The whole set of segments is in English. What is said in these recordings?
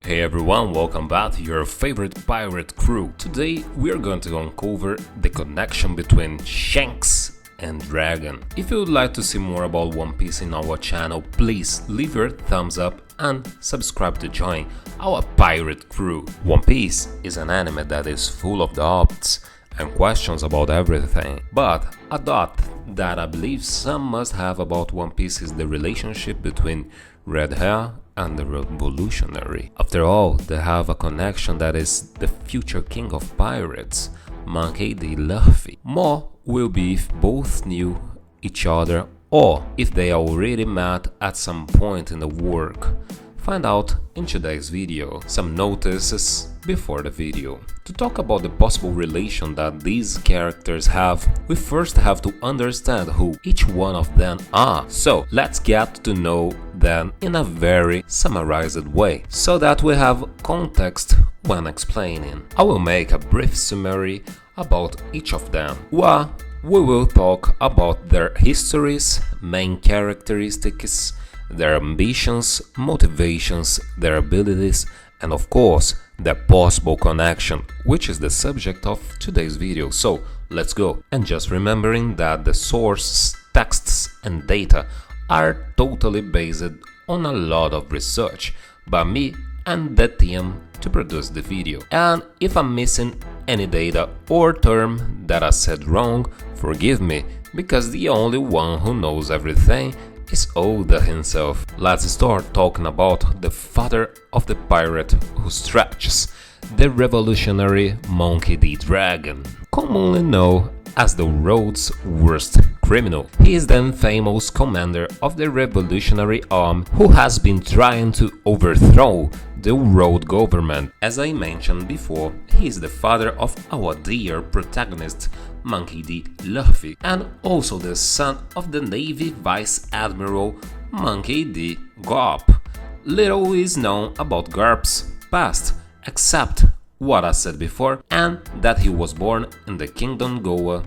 Hey everyone, welcome back to your favorite pirate crew. Today we're going to uncover the connection between Shanks and Dragon. If you would like to see more about One Piece in our channel, please leave your thumbs up and subscribe to join our pirate crew. One Piece is an anime that is full of doubts and questions about everything, but a doubt that I believe some must have about One Piece is the relationship between Red Hair and the revolutionary. After all, they have a connection that is the future king of pirates, Monkey D. Luffy. More will be if both knew each other or if they already met at some point in the work. Find out in today's video. Some notices before the video. To talk about the possible relation that these characters have, we first have to understand who each one of them are. So let's get to know them in a very summarized way, so that we have context when explaining. I will make a brief summary about each of them, where we will talk about their histories, main characteristics, their ambitions, motivations, their abilities, and of course, their possible connection, which is the subject of today's video. So let's go. And just remembering that the sources, texts, and data are totally based on a lot of research by me and the team to produce the video. And if I'm missing any data or term that I said wrong, forgive me, because the only one who knows everything is Oda himself. Let's start talking about the father of the pirate who stretches, the revolutionary Monkey D. Dragon, commonly known as the world's worst criminal. He is the infamous commander of the revolutionary arm who has been trying to overthrow the world government. As I mentioned before, he is the father of our dear protagonist Monkey D. Luffy, and also the son of the Navy Vice Admiral Monkey D. Garp. Little is known about Garp's past, except what I said before, and that he was born in the Kingdom Goa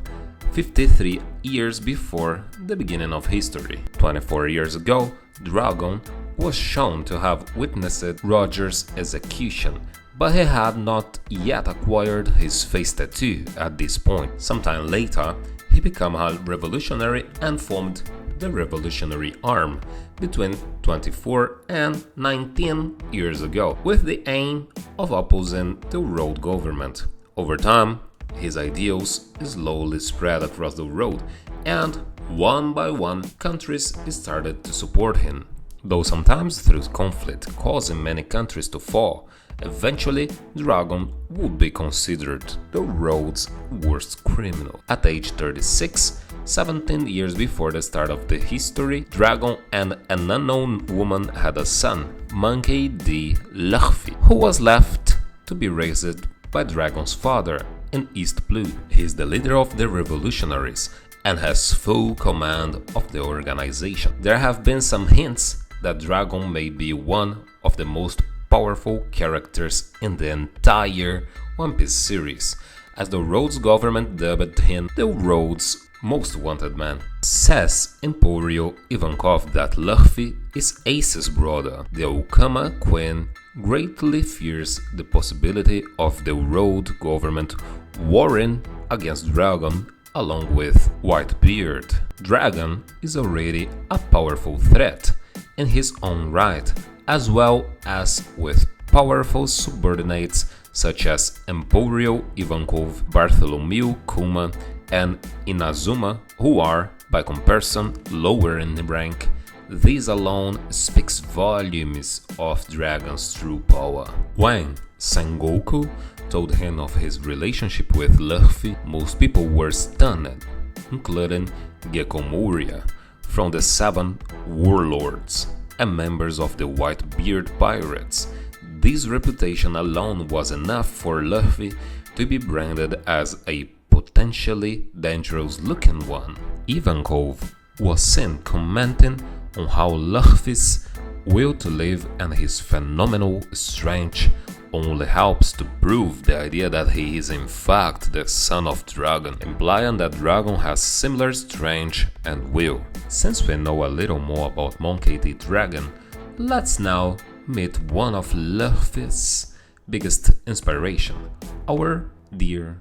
53 years before the beginning of history. 24 years ago, Dragon was shown to have witnessed Roger's execution, but he had not yet acquired his face tattoo at this point. Sometime later, he became a revolutionary and formed the Revolutionary Arm between 24 and 19 years ago, with the aim of opposing the world government. Over time, his ideals slowly spread across the world, and one by one, countries started to support him, though sometimes through conflict, causing many countries to fall. Eventually, Dragon would be considered the world's worst criminal. At age 36, 17 years before the start of the history, Dragon and an unknown woman had a son, Monkey D. Luffy, who was left to be raised by Dragon's father in East Blue. He is the leader of the revolutionaries and has full command of the organization. There have been some hints that Dragon may be one of the most powerful characters in the entire One Piece series, as the Rhodes government dubbed him the world's most wanted man. Says Emporio Ivankov that Luffy is Ace's brother. The Okama Queen greatly fears the possibility of the Rhodes government warring against Dragon along with Whitebeard. Dragon is already a powerful threat in his own right, as well as with powerful subordinates such as Emporio Ivankov, Bartholomew Kuma, and Inazuma, who are, by comparison, lower in rank. This alone speaks volumes of Dragon's true power. When Sengoku told him of his relationship with Luffy, most people were stunned, including Gekko Moria from the Seven Warlords and members of the Whitebeard Pirates. This reputation alone was enough for Luffy to be branded as a potentially dangerous-looking one. Ivankov was seen commenting on how Luffy's will to live and his phenomenal strength only helps to prove the idea that he is in fact the son of Dragon, implying that Dragon has similar strength and will. Since we know a little more about Monkey D. Dragon, let's now meet one of Luffy's biggest inspiration, our dear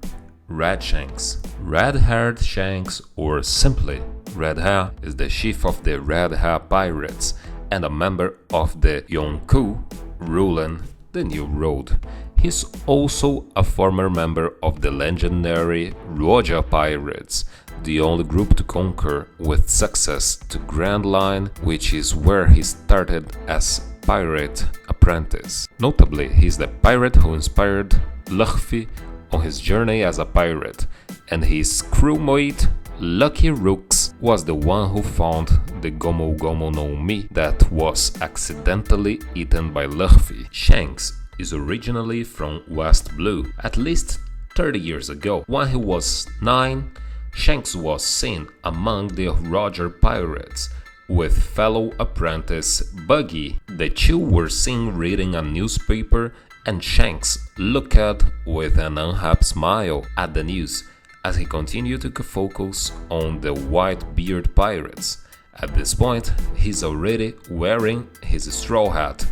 Red Shanks. Red-haired Shanks, or simply Red Hair, is the chief of the Red Hair Pirates and a member of the Yonkou ruling the New Road. He's also a former member of the legendary Roger Pirates, the only group to conquer with success the Grand Line, which is where he started as pirate apprentice. Notably, he's the pirate who inspired Luffy on his journey as a pirate, and his crewmate Lucky Rooks was the one who found the Gomu Gomu no Mi that was accidentally eaten by Luffy. Shanks is originally from West Blue. At least 30 years ago, when he was 9, Shanks was seen among the Roger Pirates with fellow apprentice Buggy. The two were seen reading a newspaper, and Shanks looked with an unhappy smile at the news as he continued to focus on the White-Beard Pirates. At this point, he's already wearing his straw hat,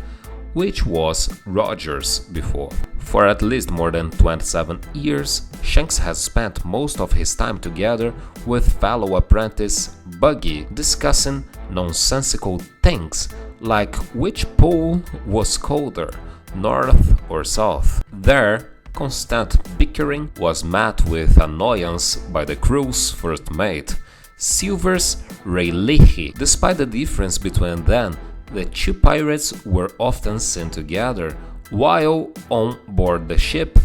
which was Roger's before. For at least more than 27 years, Shanks has spent most of his time together with fellow apprentice Buggy, discussing nonsensical things like which pole was colder, north or south. Their constant bickering was met with annoyance by the crew's first mate, Silver's Rayleigh. Despite the difference between them, the two pirates were often seen together. While on board the ship,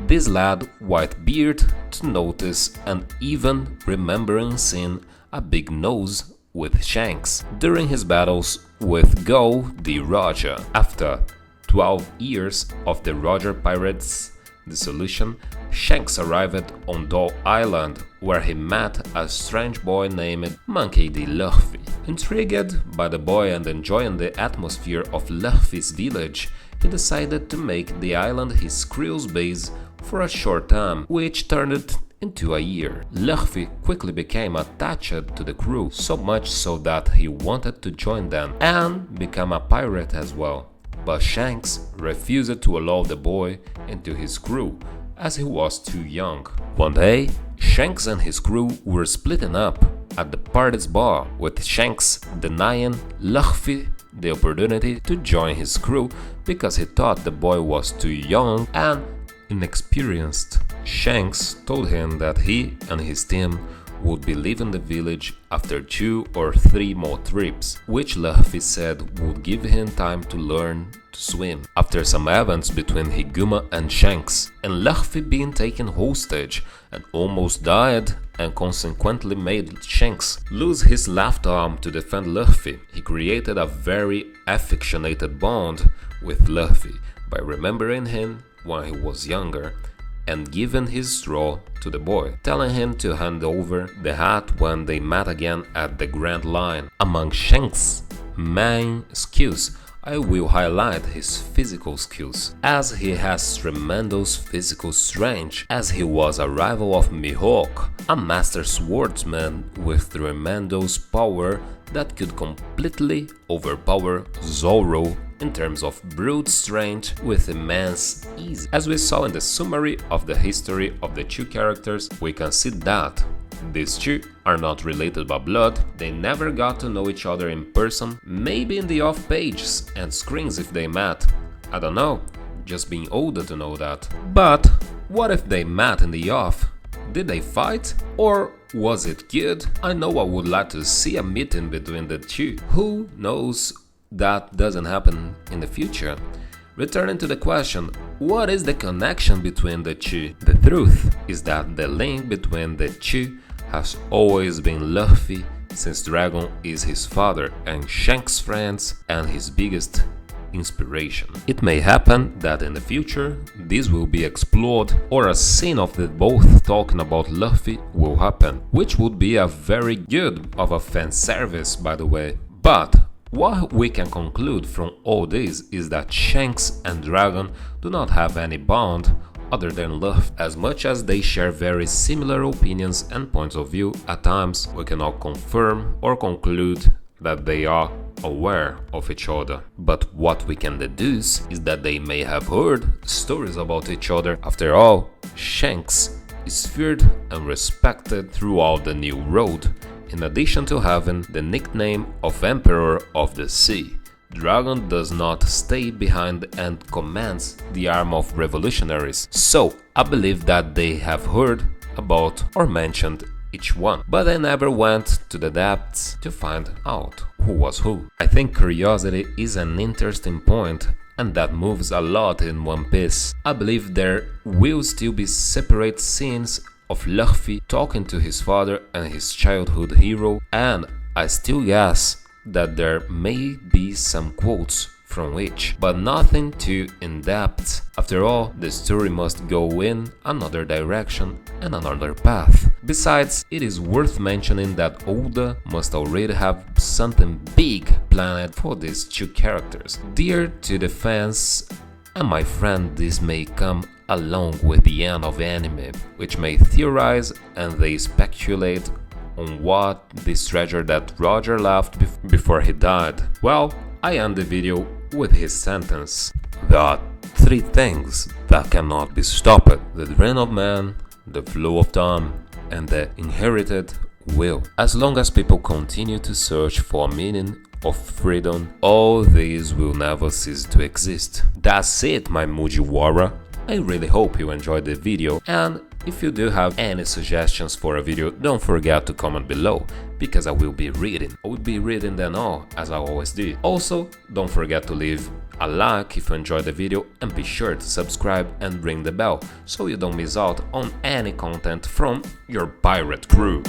this led Whitebeard to notice and even remembering seeing a big nose with Shanks during his battles with Go the Roger. After 12 years of the Roger Pirates' dissolution, Shanks arrived on Doll Island, where he met a strange boy named Monkey D. Luffy. Intrigued by the boy and enjoying the atmosphere of Luffy's village, he decided to make the island his crew's base for a short time, which turned into a year. Luffy quickly became attached to the crew, so much so that he wanted to join them and become a pirate as well. But Shanks refused to allow the boy into his crew, as he was too young. One day, Shanks and his crew were splitting up at the party's bar, with Shanks denying Luffy the opportunity to join his crew because he thought the boy was too young and inexperienced. Shanks told him that he and his team would be leaving the village after 2 or 3 more trips, which Luffy said would give him time to learn to swim. After some events between Higuma and Shanks, and Luffy being taken hostage and almost died and consequently made Shanks lose his left arm to defend Luffy, he created a very affectionate bond with Luffy by remembering him when he was younger and giving his straw to the boy, telling him to hand over the hat when they met again at the Grand Line. Among Shanks' main skills, I will highlight his physical skills, as he has tremendous physical strength, as he was a rival of Mihawk, a master swordsman with tremendous power that could completely overpower Zoro in terms of brute strength with immense ease. As we saw in the summary of the history of the two characters, we can see that these two are not related by blood, they never got to know each other in person, maybe in the off pages and screens if they met. I don't know, just being older to know that. But what if they met in the off? Did they fight? Or was it good? I know I would like to see a meeting between the two. Who knows that doesn't happen in the future? Returning to the question, what is the connection between the two? The truth is that the link between the two has always been Luffy, since Dragon is his father and Shanks' friends and his biggest inspiration. It may happen that in the future this will be explored, or a scene of the both talking about Luffy will happen, which would be a very good of a fan service, by the way. But what we can conclude from all this is that Shanks and Dragon do not have any bond other than love. As much as they share very similar opinions and points of view, at times we cannot confirm or conclude that they are aware of each other. But what we can deduce is that they may have heard stories about each other. After all, Shanks is feared and respected throughout the New Road, in addition to having the nickname of Emperor of the Sea. Dragon does not stay behind and commands the arm of revolutionaries, so I believe that they have heard about or mentioned each one, but they never went to the depths to find out who was who. I think curiosity is an interesting point, and that moves a lot in One Piece. I believe there will still be separate scenes of Luffy talking to his father and his childhood hero, and I still guess that there may be some quotes from each, but nothing too in-depth. After all, the story must go in another direction and another path. Besides, it is worth mentioning that Oda must already have something big planned for these two characters. Dear to the fans and my friend, this may come along with the end of anime, which may theorize and they speculate on what this treasure that Roger left before he died. Well, I end the video with his sentence. There are three things that cannot be stopped: the drain of man, the flow of time, and the inherited will. As long as people continue to search for meaning of freedom, all these will never cease to exist. That's it, my Mujiwara. I really hope you enjoyed the video, and if you do have any suggestions for a video, don't forget to comment below, because I will be reading. I will be reading them all, as I always do. Also, don't forget to leave a like if you enjoyed the video, and be sure to subscribe and ring the bell, so you don't miss out on any content from your pirate crew.